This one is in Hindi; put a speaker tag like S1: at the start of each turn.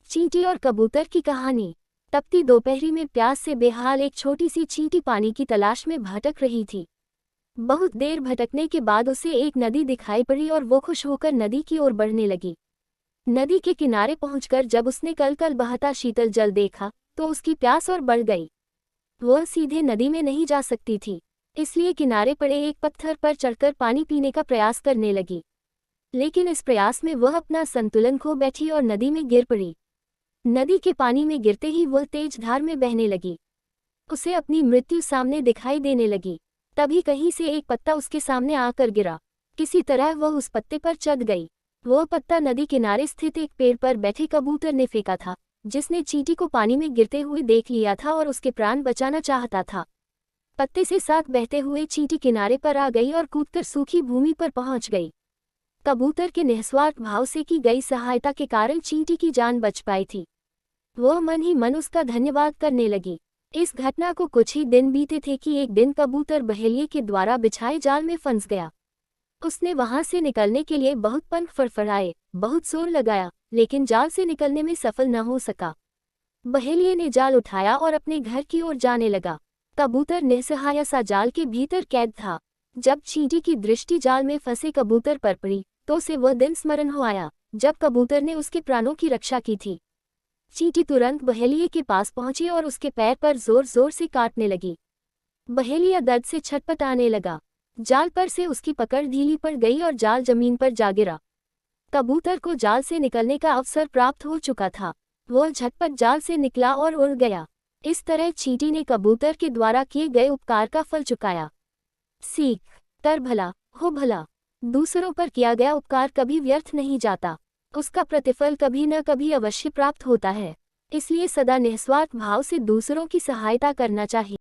S1: चींटी और कबूतर की कहानी। तपती दोपहरी में प्यास से बेहाल एक छोटी सी चींटी पानी की तलाश में भटक रही थी। बहुत देर भटकने के बाद उसे एक नदी दिखाई पड़ी और वो खुश होकर नदी की ओर बढ़ने लगी। नदी के किनारे पहुंचकर जब उसने कल बहता शीतल जल देखा तो उसकी प्यास और बढ़ गई। वह सीधे नदी में नहीं जा सकती थी, इसलिए किनारे पड़े एक पत्थर पर चढ़कर पानी पीने का प्रयास करने लगी। लेकिन इस प्रयास में वह अपना संतुलन खो बैठी और नदी में गिर पड़ी। नदी के पानी में गिरते ही वह तेज धार में बहने लगी। उसे अपनी मृत्यु सामने दिखाई देने लगी। तभी कहीं से एक पत्ता उसके सामने आकर गिरा। किसी तरह वह उस पत्ते पर चढ़ गई। वह पत्ता नदी किनारे स्थित एक पेड़ पर बैठे कबूतर ने फेंका था, जिसने चींटी को पानी में गिरते हुए देख लिया था और उसके प्राण बचाना चाहता था। पत्ते से साथ बहते हुए चींटी किनारे पर आ गई और कूदकर सूखी भूमि पर पहुंच गई। कबूतर के निस्वार्थ भाव से की गई सहायता के कारण चींटी की जान बच पाई थी। वह मन ही मन उसका धन्यवाद करने लगी। इस घटना को कुछ ही दिन बीते थे कि एक दिन कबूतर बहेलिये के द्वारा बिछाए जाल में फंस गया। उसने वहां से निकलने के लिए बहुत पंख फड़फड़ाए, बहुत जोर लगाया, लेकिन जाल से निकलने में सफल न हो सका। बहेलिये ने जाल उठाया और अपने घर की ओर जाने लगा। कबूतर निस्सहाय सा जाल के भीतर कैद था। जब चींटी की दृष्टि जाल में फंसे कबूतर पर पड़ी तो उसे वह दिन स्मरण हो आया जब कबूतर ने उसके प्राणों की रक्षा की थी। चींटी तुरंत बहेलिये के पास पहुंची और उसके पैर पर जोर जोर से काटने लगी। बहेलिया दर्द से छटपटाने लगा। जाल पर से उसकी पकड़ ढीली पड़ गई और जाल जमीन पर जा गिरा। कबूतर को जाल से निकलने का अवसर प्राप्त हो चुका था। वह झटपट जाल से निकला और उड़ गया। इस तरह चींटी ने कबूतर के द्वारा किए गए उपकार का फल चुकाया। सीख: कर भला हो भला। दूसरों पर किया गया उपकार कभी व्यर्थ नहीं जाता, उसका प्रतिफल कभी न कभी अवश्य प्राप्त होता है। इसलिए सदा निस्वार्थ भाव से दूसरों की सहायता करना चाहिए।